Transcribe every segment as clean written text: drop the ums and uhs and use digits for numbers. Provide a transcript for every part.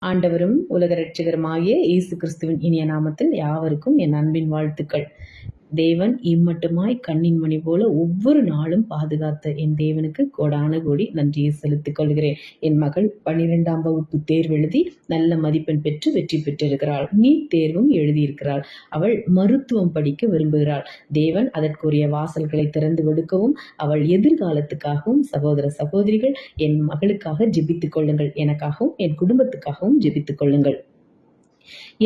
ஆண்டவரும் உலக இரட்சகருமாகிய இயேசு கிறிஸ்துவின் இனிய நாமத்தில் யாவருக்கும் என் அன்பின் வாழ்த்துக்கள். தேவன் இம்மட்டுமாய் கண்ணின் மணி போல ஒவ்வொரு நாளும் பாதுகாத்த என் தேவனுக்கு கோடான கோடி நன்றியை செலுத்திக் கொள்கிறேன். என் மகள் 12ஆம் வகுப்பு தேர்வு எழுதி நல்ல மதிப்பெண் பெற்று வெற்றி பெற்றிருக்கிறாள். நீட் தேர்வும் எழுதியிருக்கிறாள். அவள் மருத்துவம் படிக்க விரும்புகிறாள். தேவன் அதற்குரிய வாசல்களை திறந்து கொடுக்கவும் அவள் எதிர்காலத்துக்காகவும் சகோதர சகோதரிகள் என் மகளுக்காக ஜெபித்துக் கொள்ளுங்கள். எனக்காகவும் என் குடும்பத்துக்காகவும் ஜெபித்துக் கொள்ளுங்கள்.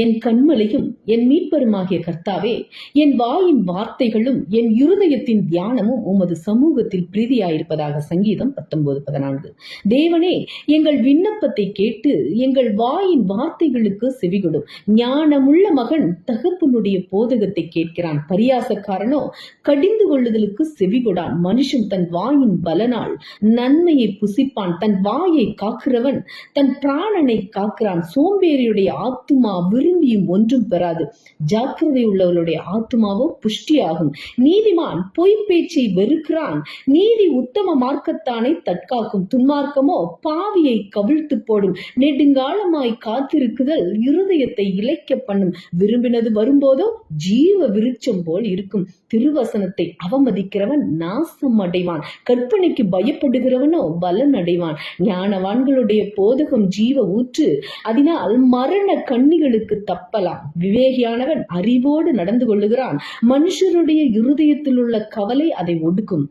என் கண்மலையும் என் மீட்பருமாகிய கர்த்தாவே, என் வாயின் வார்த்தைகளும் என் இருதயத்தின் தியானமும் உமது சமூகத்தில் பிரீதியாயிருப்பதாக. சங்கீதம் 19:14. தேவனே, எங்கள் விண்ணப்பத்தை கேட்டு எங்கள் வாயின் வார்த்தைகளுக்கு செவிகொடும். ஞானமுள்ள மகன் தகப்பனுடைய போதகத்தை கேட்கிறான், பரியாசக்காரனோ கடிந்து கொள்ளுதலுக்கு செவிகொடான். மனுஷன் தன் வாயின் பலனால் நன்மையை புசிப்பான், தன் வாயை காக்கிறவன் தன் பிராணனை காக்கிறான். சோம்பேறியுடைய ஆத்துமா விரும்பியும் ஒன்றும் பெறாது, ஜாக்கிரதை உள்ளவர்களுடைய ஆத்துமாவோ புஷ்டியாகும். நீதிமான் பொய் பேச்சை வெறுக்கிறான், நீதி உத்தம மார்க்கத்தானை தற்காக்கும். துன்மார்க்கமோ பாவியை கவிழ்த்து போடும். நெடுங்காலமாய் காத்திருக்குதல் இருதயத்தை இளைக்க பண்ணும். விரும்பினது வரும்போதோ ஜீவ விருட்சம் போல் இருக்கும். திருவசனத்தை அவமதிக்கிறவன் நாசம் அடைவான், கற்பனைக்கு பயப்படுகிறவனோ பலன் அடைவான். ஞானவான்களுடைய போதகம் ஜீவ ஊற்று, அதனால் மரண கண்ணிகளுக்கு தப்பலாம். விவேகியானவன் அறிவோடு நடந்து கொள்ளுகிறான், மனுஷருடைய இருதயத்தில் உள்ள கவலை அதை ஒடுக்கும்.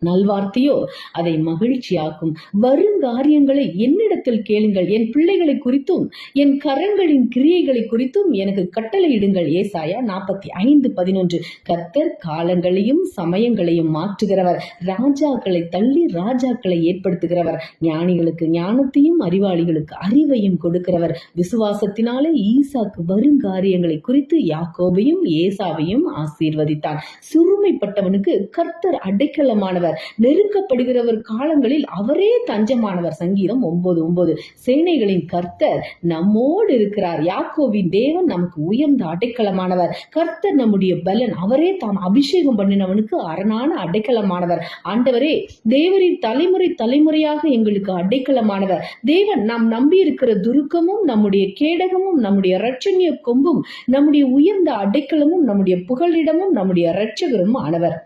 நல்வார்த்தையோ அதை மகிழ்ச்சியாக்கும். வருங்காரியங்களை என்னிடத்தில் கேளுங்கள், என் பிள்ளைகளை குறித்தும் என் கரங்களின் கிரியைகளை குறித்தும் எனக்கு கட்டளையிடுங்கள். ஏசாயா 45:11. கர்த்தர் காலங்களையும் சமயங்களையும் மாற்றுகிறவர், ராஜாக்களை தள்ளி ராஜாக்களை ஏற்படுத்துகிறவர். ஞானிகளுக்கு ஞானத்தையும் அறிவாளிகளுக்கு அறிவையும் கொடுக்கிறவர். விசுவாசத்தினாலே ஈசாக்கு வருங்காரியங்களை குறித்து யாக்கோபையும் ஏசாவையும் ஆசீர்வதித்தான். சிறுமைப்பட்டவனுக்கு கர்த்தர் அடைக்கலமானவர், நெருக்கப்படுகிறவர் காலங்களில் அவரே தஞ்சமானவர். சங்கீதம் 9:9. சேனைகளின் கர்த்தர் நம்மோடு இருக்கிறார். யாக்கோபின் தேவன் நமக்கு உயர்ந்த அடைக்கலமானவர். கர்த்தர் நம்முடைய பலன், அவரே தாம் அபிஷேகம் பண்ணினவனுக்கு அரணான அடைக்கலமானவர். ஆண்டவரே, தேவரின் தலைமுறை தலைமுறையாக எங்களுக்கு அடைக்கலமானவர். தேவன் நாம் நம்பி இருக்கிற துருக்கமும் நம்முடைய கேடகமும் நம்முடைய இரட்சணிய கொம்பும் நம்முடைய உயர்ந்த அடைக்கலமும் நம்முடைய புகலிடமும் நம்முடைய இரட்சகரும் ஆனவர்.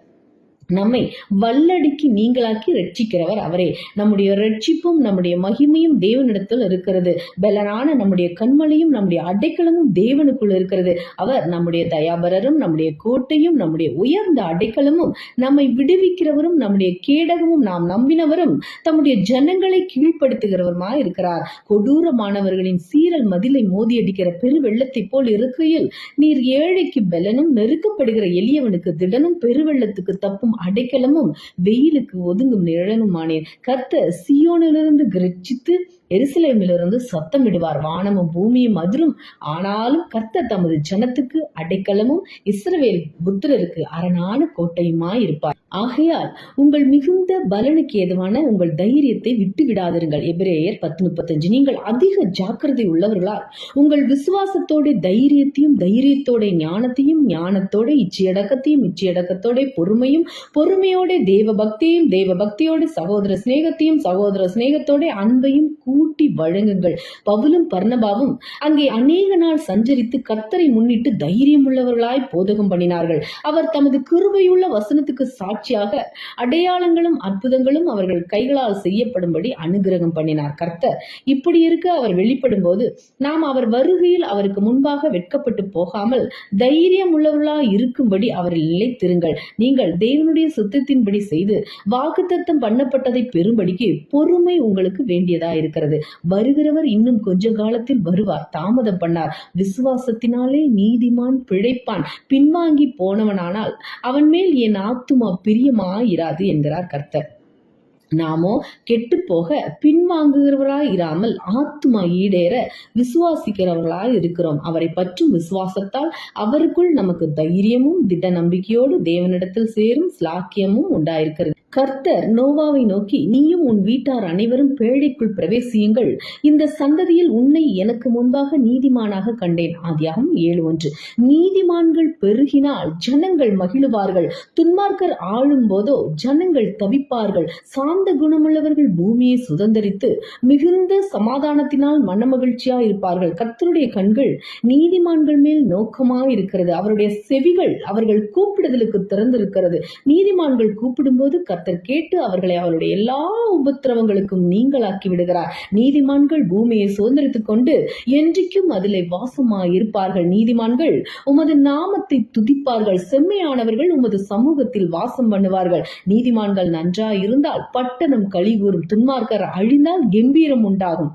நம்மை வல்லடிக்கு நீங்களாக்கி ரட்சிக்கிறவர் அவரே. நம்முடைய ரட்சிப்பும் நம்முடைய மகிமையும் தேவனிடத்தில் இருக்கிறது. பலனான நம்முடைய கண்மலையும் நம்முடைய அடைக்கலமும் தேவனுக்குள் இருக்கிறது. அவர் நம்முடைய தயாபரரும் நம்முடைய கோட்டையும் நம்முடைய உயர்ந்த அடைக்கலமும் நம்மை விடுவிக்கிறவரும் நம்முடைய கேடகமும் நாம் நம்பினவரும் தம்முடைய ஜனங்களை கீழ்ப்படுத்துகிறவருமாய் இருக்கிறார். கொடூரமானவர்களின் சீரல் மதிலை மோதியடிக்கிற பெருவெள்ளத்தை போல் இருக்கையில் நீர் ஏழைக்கு பலனும் நெருக்கப்படுகிற எளியவனுக்கு திடனும் பெருவெள்ளத்துக்கு தப்பும் அடைக்கலமும் வெயிலுக்கு ஒதுங்கும் நிழலுமானேன். கர்த்தர் சீயோனிலிருந்து கர்ஜித்து எருசலேமிலிருந்து சத்தமிடுவார். வானமும் பூமியும் அதிரும், ஆனாலும் கர்த்தர் தமது ஜனத்துக்கு அடைக்கலமும் இஸ்ரவேல் புத்திரருக்கு அரணான கோட்டையுமாய் இருப்பார். ஆகையால் உங்கள் மிகுந்த பலனுக்கு ஏதுவான உங்கள் தைரியத்தை விட்டு விடாதிருங்கள். எபிரேயர் 10:35. நீங்கள் அதிக ஜாக்கிரதை உள்ளவர்களால் உங்கள் விசுவாசத்தோட தைரியத்தையும் தைரியத்தோட ஞானத்தையும் ஞானத்தோட இச்சையடக்கத்தையும் இச்சையடக்கத்தோட பொறுமையும் பொறுமையோட தேவ பக்தியையும் தேவ பக்தியோட சகோதர சிநேகத்தையும் சகோதர சிநேகத்தோட அன்பையும் கூட்டி வழங்குங்கள். பவுலும் பர்னபாவும் அங்கே அநேக நாள் சஞ்சரித்து கர்த்தரை முன்னிட்டு தைரியம் உள்ளவர்களாய் போதகம் பண்ணினார்கள். அவர் தமது கிருபையுள்ள வசனத்துக்கு சாட்சியாக அடையாளங்களும் அற்புதங்களும் அவர்கள் கைகளால் செய்யப்படும்படி அனுகிரகம் பண்ணினார். கர்த்தர் இப்படி இருக்க அவர் வெளிப்படும் போது நாம் அவர் வருகையில் அவருக்கு முன்பாக வெட்கப்பட்டு போகாமல் தைரியம் உள்ளவர்களாய் இருக்கும்படி அவரில் நிலைத்திருங்கள். நீங்கள் தேவனுடைய சுத்தத்தின்படி செய்து வாக்குத்தத்தம் பண்ணப்பட்டதை பெறும்படிக்கு பொறுமை உங்களுக்கு வேண்டியதா இருக்கிறது. வருகிறவர் இன்னும் கொஞ்ச காலத்தில் வருவார், தாமதம் பண்ணார். விசுவாசத்தினாலே நீதிமான் பிழைப்பான். பின்வாங்கி போனவனானால் அவன் மேல் என் ஆத்துமா பிரியமாயிராது என்கிறார் கர்த்தர். நாமோ கெட்டு போக பின்வாங்குகிறவராய் இராமல் ஆத்துமா ஈடேற விசுவாசிக்கிறவர்களாய் இருக்கிறோம். அவரை பற்றும் விசுவாசத்தால் அவருக்குள் நமக்கு தைரியமும் திட நம்பிக்கையோடு தேவனிடத்தில் சேரும் ஸ்லாக்கியமும் உண்டாயிருக்கிறது. கர்த்தர் நோவாவை நோக்கி, நீயும் உன் வீட்டார் அனைவரும் பேழைக்குள் பிரவேசியுங்கள், இந்த சந்ததியில் உன்னை எனக்கு முன்பாக நீதிமானாக கண்டேன். ஆதியாகமம் 7:1. நீதிமான்கள் பெருகினால் ஜனங்கள் மகிழுவார்கள், துன்மார்க்கர் ஆளும் போதோ ஜனங்கள் தவிப்பார்கள். சாந்த குணமுள்ளவர்கள் பூமியை சுதந்தரித்து மிகுந்த சமாதானத்தினால் மனமகிழ்ச்சியா இருப்பார்கள். கர்த்தருடைய கண்கள் நீதிமான்கள் மேல் நோக்கமாய் இருக்கிறது, அவருடைய செவிகள் அவர்கள் கூப்பிடுதலுக்கு திறந்திருக்கிறது. நீதிமான்கள் கூப்பிடும்போது கர்த்தர் கேட்டு அவர்களை அவருடைய எல்லா உபத்திரவங்களுக்கும் நீங்களாக்கி விடுகிறார். நீதிமான்கள் பூமியை சுதந்திரித்துக் கொண்டு என்றைக்கும் அதிலே வாசமாய் இருப்பார்கள். நீதிமான்கள் உமது நாமத்தை துதிப்பார்கள், செம்மையானவர்கள் உமது சமூகத்தில் வாசம் பண்ணுவார்கள். நீதிமான்கள் நன்றாய் இருந்தால் பட்டணம் களிகூரும், துன்மார்க்கர் அழிந்தால் கெம்பீரம் உண்டாகும்.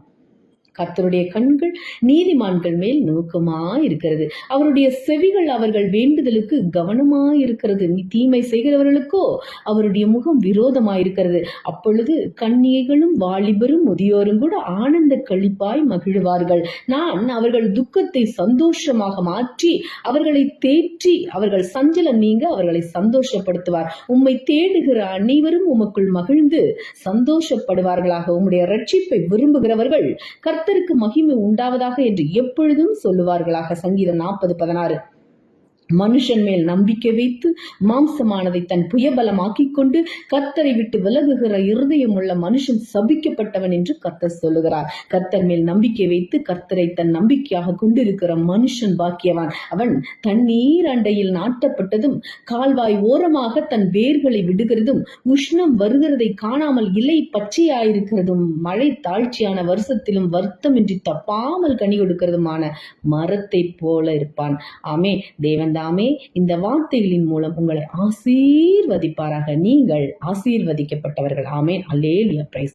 கர்த்தருடைய கண்கள் நீதிமான்கள் மேல் நோக்கமாயிருக்கிறது, அவருடைய செவிகள் அவர்கள் வேண்டுதலுக்கு கவனமாயிருக்கிறது. தீமை செய்கிறவர்களுக்கோ அவருடைய முகம் விரோதமாயிருக்கிறது. அப்பொழுது கன்னிகைகளும் வாலிபரும் முதியோரும் கூட ஆனந்த களிப்பாய் மகிழுவார்கள். நான் அவர்கள் துக்கத்தை சந்தோஷமாக மாற்றி அவர்களை தேற்றி அவர்கள் சஞ்சலம் நீங்க அவர்களை சந்தோஷப்படுத்துவார். உம்மை தேடுகிற அனைவரும் உமக்குள் மகிழ்ந்து சந்தோஷப்படுவார்களாக. உம்முடைய ரட்சிப்பை விரும்புகிறவர்கள் கர்த்தருக்கு மகிமை உண்டாவதாக என்று எப்பொழுதும் சொல்லுவார்களாக. சங்கீதம் 40:16. மனுஷன் மேல் நம்பிக்கை வைத்து மாம்சமானதை தன் புயபலமாக்கிக் கொண்டு கர்த்தரை விட்டு விலகுகிற இருதயம் உள்ள மனுஷன் சபிக்கப்பட்டவன் என்று கர்த்தர் சொல்லுகிறார். கர்த்தர் மேல் நம்பிக்கை வைத்து கர்த்தரை தன் நம்பிக்கையாக கொண்டிருக்கிற மனுஷன் பாக்கியவான். அவன் தண்ணீர் அண்டையில் நாட்டப்பட்டதும் கால்வாய் ஓரமாக தன் வேர்களை விடுகிறதும் உஷ்ணம் வருகிறதை காணாமல் இலை பச்சையாயிருக்கிறதும் மழை தாழ்ச்சியான வருஷத்திலும் வருத்தமின்றி தப்பாமல் கனி கொடுக்கிறதுமான மரத்தை போல இருப்பான். ஆமே. தேவன் தாமே இந்த வார்த்தைகளின் மூலம் உங்களை ஆசீர்வதிப்பாராக. நீங்கள் ஆசீர்வதிக்கப்பட்டவர்கள். ஆமென். அல்லேலூயா. பிரைஸ்